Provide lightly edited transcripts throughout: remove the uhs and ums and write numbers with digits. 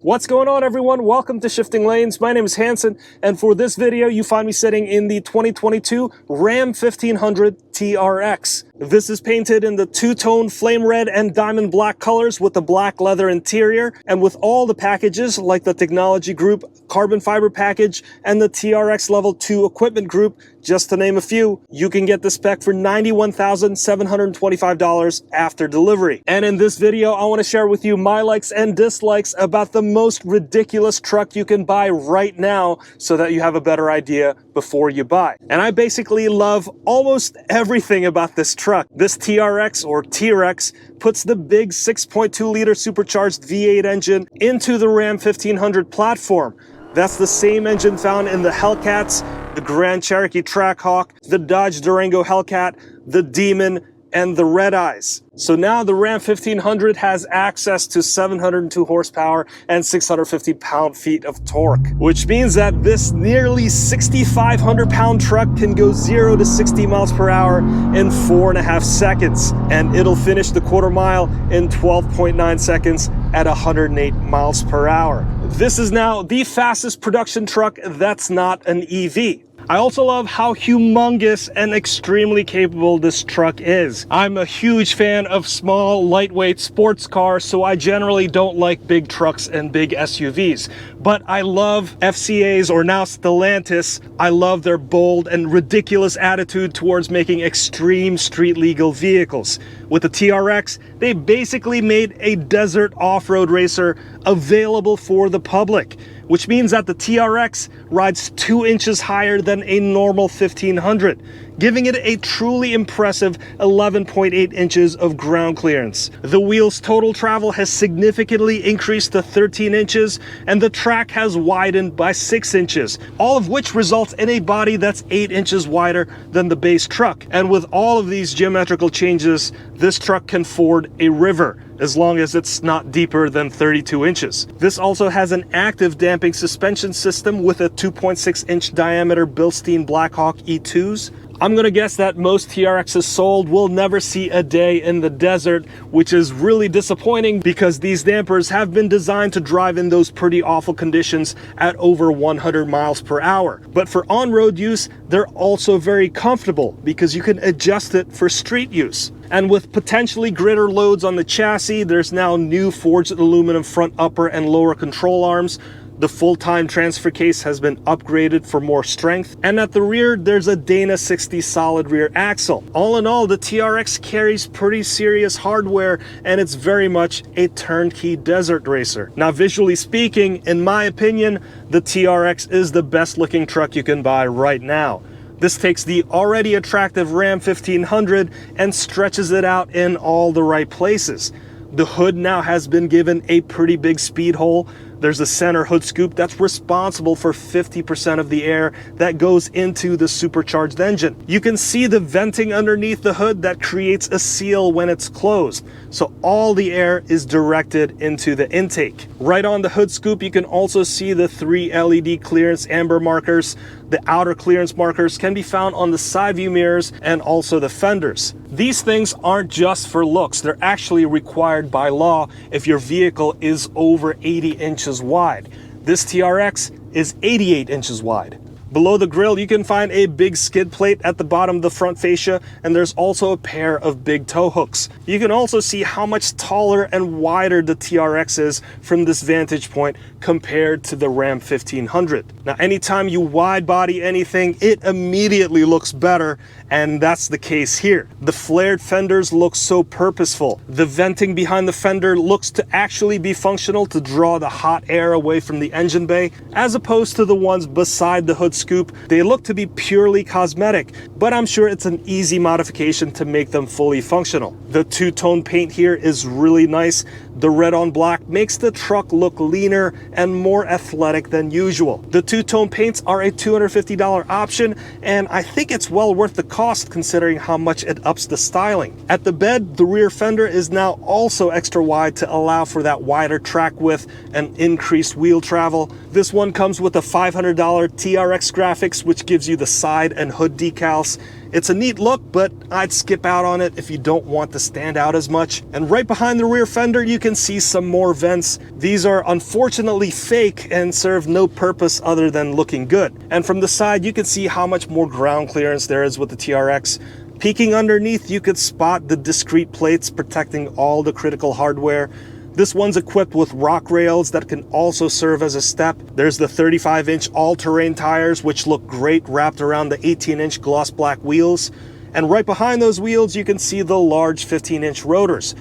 What's going on, everyone? Welcome to Shifting Lanes. My name is Hanson, and for this video, you find me sitting in the 2022 Ram 1500 TRX. This is painted in the two-tone flame red and diamond black colors with the black leather interior, and with all the packages like the Technology Group carbon fiber package and the TRX Level 2 equipment group, just to name a few. You can get the spec for $91,725 after delivery. And in this video, I want to share with you my likes and dislikes about the most ridiculous truck you can buy right now so that you have a better idea before you buy. And I basically love almost everything about this truck. This TRX or TRX puts the big 6.2 liter supercharged V8 engine into the Ram 1500 platform. That's the same engine found in the Hellcats, the Grand Cherokee Trackhawk, the Dodge Durango Hellcat, the Demon, and the Red Eyes. So now the Ram 1500 has access to 702 horsepower and 650 pound-feet of torque, which means that this nearly 6,500 pound truck can go 0 to 60 miles per hour in 4.5 seconds, and it'll finish the quarter mile in 12.9 seconds at 108 miles per hour. This is now the fastest production truck that's not an EV. I also love how humongous and extremely capable this truck is. I'm a huge fan of small, lightweight sports cars, so I generally don't like big trucks and big SUVs. But I love FCA's, or now Stellantis. I love their bold and ridiculous attitude towards making extreme street legal vehicles. With the TRX, they basically made a desert off-road racer available for the public, which means that the TRX rides 2 inches higher than a normal 1500, giving it a truly impressive 11.8 inches of ground clearance. The wheel's total travel has significantly increased to 13 inches, and the track has widened by 6 inches, all of which results in a body that's 8 inches wider than the base truck. And with all of these geometrical changes, this truck can ford a river, as long as it's not deeper than 32 inches. This also has an active damping suspension system with a 2.6-inch diameter Bilstein Blackhawk E2s. I'm gonna guess that most TRXs sold will never see a day in the desert, which is really disappointing because these dampers have been designed to drive in those pretty awful conditions at over 100 miles per hour. But for on-road use, they're also very comfortable because you can adjust it for street use. And with potentially greater loads on the chassis, there's now new forged aluminum front upper and lower control arms. The full-time transfer case has been upgraded for more strength. And at the rear, there's a Dana 60 solid rear axle. All in all, the TRX carries pretty serious hardware, and it's very much a turnkey desert racer. Now, visually speaking, in my opinion, the TRX is the best looking truck you can buy right now. This takes the already attractive Ram 1500 and stretches it out in all the right places. The hood now has been given a pretty big speed hole. There's a center hood scoop that's responsible for 50% of the air that goes into the supercharged engine. You can see the venting underneath the hood that creates a seal when it's closed, so all the air is directed into the intake. Right on the hood scoop, you can also see the 3 LED clearance amber markers. The outer clearance markers can be found on the side view mirrors and also the fenders. These things aren't just for looks, they're actually required by law if your vehicle is over 80 inches wide. This TRX is 88 inches wide. Below the grille, you can find a big skid plate at the bottom of the front fascia, and there's also a pair of big tow hooks. You can also see how much taller and wider the TRX is from this vantage point compared to the Ram 1500. Now, anytime you wide body anything, it immediately looks better, and that's the case here. The flared fenders look so purposeful. The venting behind the fender looks to actually be functional to draw the hot air away from the engine bay, as opposed to the ones beside the hood scoop. They look to be purely cosmetic, but I'm sure it's an easy modification to make them fully functional. The two-tone paint here is really nice. The red on black makes the truck look leaner and more athletic than usual. The two-tone paints are a $250 option, and I think it's well worth the cost considering how much it ups the styling. At the bed, the rear fender is now also extra wide to allow for that wider track width and increased wheel travel. This one comes with a $500 TRX graphics, which gives you the side and hood decals. It's a neat look, but I'd skip out on it if you don't want to stand out as much. And right behind the rear fender, you can see some more vents. These are unfortunately fake and serve no purpose other than looking good. And from the side, you can see how much more ground clearance there is with the TRX. Peeking underneath, you could spot the discrete plates protecting all the critical hardware. This one's equipped with rock rails that can also serve as a step. There's the 35-inch all-terrain tires, which look great wrapped around the 18-inch gloss black wheels. And right behind those wheels, you can see the large 15-inch rotors.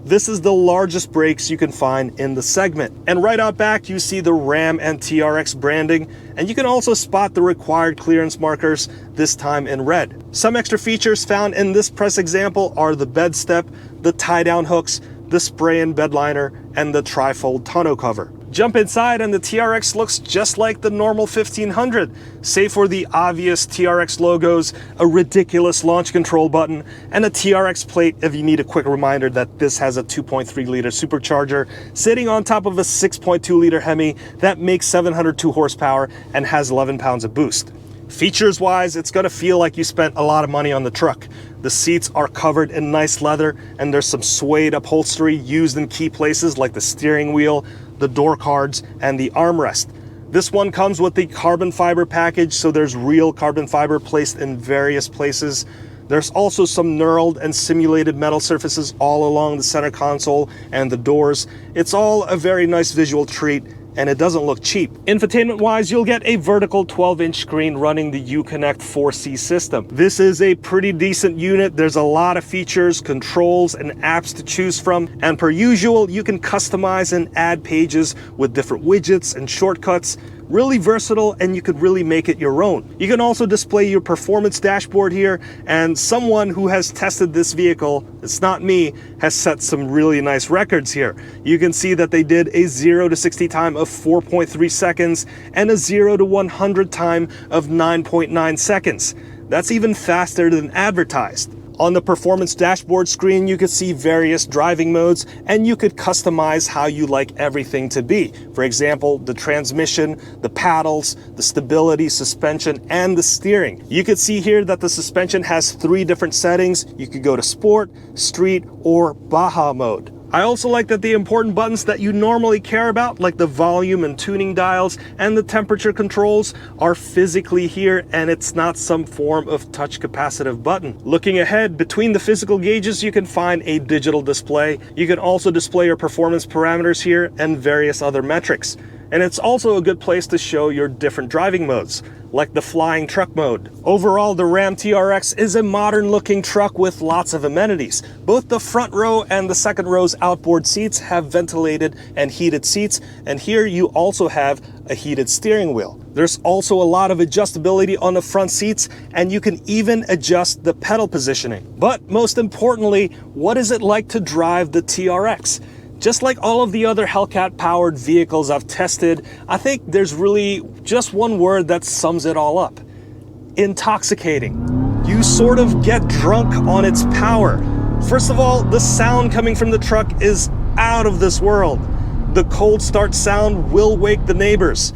This is the largest brakes you can find in the segment. And right out back, you see the Ram and TRX branding, and you can also spot the required clearance markers, this time in red. Some extra features found in this press example are the bed step, the tie-down hooks, the spray-in bed liner, and the trifold tonneau cover. Jump inside and the TRX looks just like the normal 1500, save for the obvious TRX logos, a ridiculous launch control button, and a TRX plate if you need a quick reminder that this has a 2.3 liter supercharger sitting on top of a 6.2 liter Hemi that makes 702 horsepower and has 11 pounds of boost. Features wise, it's gonna feel like you spent a lot of money on the truck. The seats are covered in nice leather, and there's some suede upholstery used in key places like the steering wheel, the door cards, and the armrest. This one comes with the carbon fiber package, so there's real carbon fiber placed in various places. There's also some knurled and simulated metal surfaces all along the center console and the doors. It's all a very nice visual treat, and it doesn't look cheap. Infotainment wise, you'll get a vertical 12-inch screen running the Uconnect 4C system. This is a pretty decent unit. There's a lot of features, controls, and apps to choose from. And per usual, you can customize and add pages with different widgets and shortcuts. Really versatile, and you could really make it your own. You can also display your performance dashboard here, and someone who has tested this vehicle, it's not me, has set some really nice records here. You can see that they did a 0 to 60 time of 4.3 seconds and a 0 to 100 time of 9.9 seconds. That's even faster than advertised. On the performance dashboard screen, you could see various driving modes, and you could customize how you like everything to be. For example, the transmission, the paddles, the stability, suspension, and the steering. You could see here that the suspension has 3 different settings. You could go to Sport, Street, or Baja mode. I also like that the important buttons that you normally care about, like the volume and tuning dials and the temperature controls, are physically here, and it's not some form of touch capacitive button. Looking ahead, between the physical gauges, you can find a digital display. You can also display your performance parameters here and various other metrics. And it's also a good place to show your different driving modes, like the flying truck mode. Overall, the Ram TRX is a modern looking truck with lots of amenities. Both the front row and the second row's outboard seats have ventilated and heated seats, and here you also have a heated steering wheel. There's also a lot of adjustability on the front seats, and you can even adjust the pedal positioning. But most importantly, what is it like to drive the TRX? Just like all of the other Hellcat-powered vehicles I've tested, I think there's really just one word that sums it all up: intoxicating. You sort of get drunk on its power. First of all, the sound coming from the truck is out of this world. The cold start sound will wake the neighbors.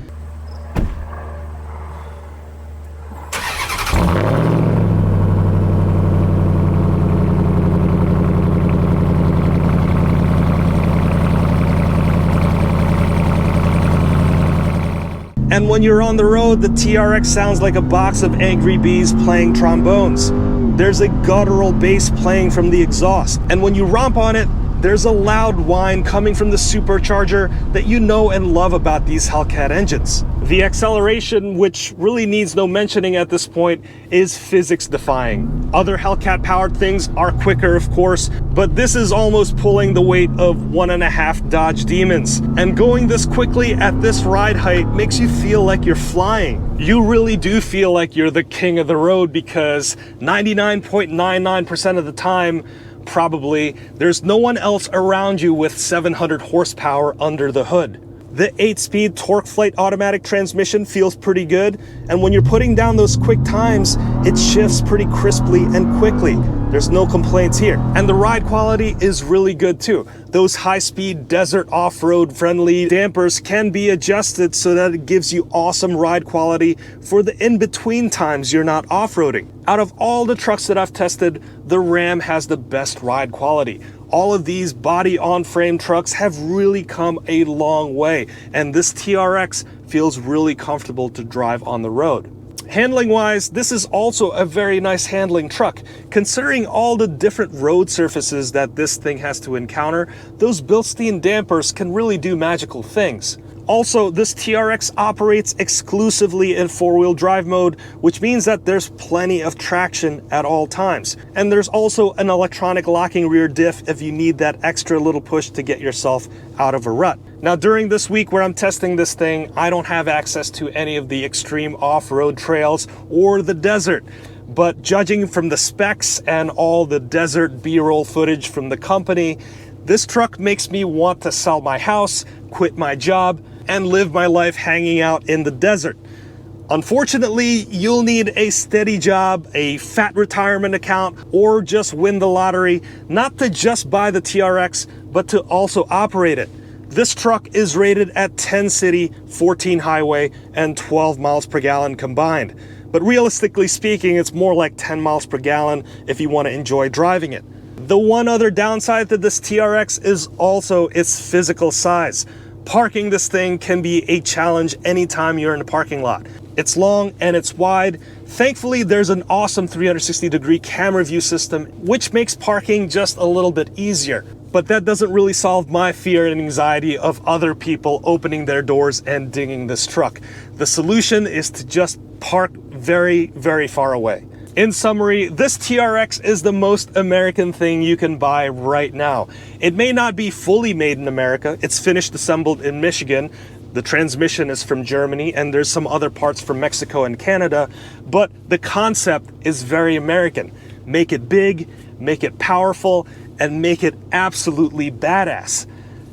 And when you're on the road, the TRX sounds like a box of angry bees playing trombones. There's a guttural bass playing from the exhaust. And when you romp on it, there's a loud whine coming from the supercharger that you know and love about these Hellcat engines. The acceleration, which really needs no mentioning at this point, is physics-defying. Other Hellcat-powered things are quicker, of course, but this is almost pulling the weight of 1.5 Dodge Demons. And going this quickly at this ride height makes you feel like you're flying. You really do feel like you're the king of the road, because 99.99% of the time, probably, there's no one else around you with 700 horsepower under the hood. The 8-speed torque flight automatic transmission feels pretty good, and when you're putting down those quick times, it shifts pretty crisply and quickly. There's no complaints here. And the ride quality is really good too. Those high-speed desert off-road friendly dampers can be adjusted so that it gives you awesome ride quality for the in-between times you're not off-roading. Out of all the trucks that I've tested, the Ram has the best ride quality. All of these body-on-frame trucks have really come a long way, and this TRX feels really comfortable to drive on the road. Handling wise, this is also a very nice handling truck. Considering all the different road surfaces that this thing has to encounter, those Bilstein dampers can really do magical things. Also, this TRX operates exclusively in four-wheel drive mode, which means that there's plenty of traction at all times. And there's also an electronic locking rear diff if you need that extra little push to get yourself out of a rut. Now, during this week where I'm testing this thing, I don't have access to any of the extreme off-road trails or the desert. But judging from the specs and all the desert B-roll footage from the company, this truck makes me want to sell my house, quit my job, and live my life hanging out in the desert. Unfortunately, you'll need a steady job, a fat retirement account, or just win the lottery, not to just buy the TRX, but to also operate it. This truck is rated at 10 city, 14 highway, and 12 miles per gallon combined. But realistically speaking, it's more like 10 miles per gallon if you want to enjoy driving it. The one other downside to this TRX is also its physical size. Parking this thing can be a challenge anytime you're in a parking lot. It's long and it's wide. Thankfully, there's an awesome 360-degree camera view system, which makes parking just a little bit easier. But that doesn't really solve my fear and anxiety of other people opening their doors and dinging this truck. The solution is to just park very, very far away. In summary, this TRX is the most American thing you can buy right now. It may not be fully made in America. It's finished assembled in Michigan. The transmission is from Germany, and there's some other parts from Mexico and Canada, but the concept is very American. Make it big, make it powerful, and make it absolutely badass.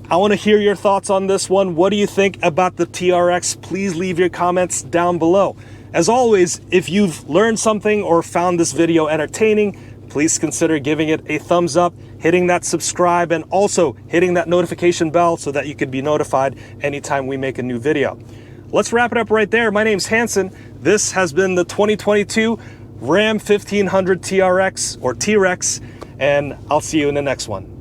I want to hear your thoughts on this one. What do you think about the TRX? Please leave your comments down below. As always, if you've learned something or found this video entertaining, please consider giving it a thumbs up, hitting that subscribe, and also hitting that notification bell so that you can be notified anytime we make a new video. Let's wrap it up right there. My name's Hanson. This has been the 2022 Ram 1500 TRX or T-Rex, and I'll see you in the next one.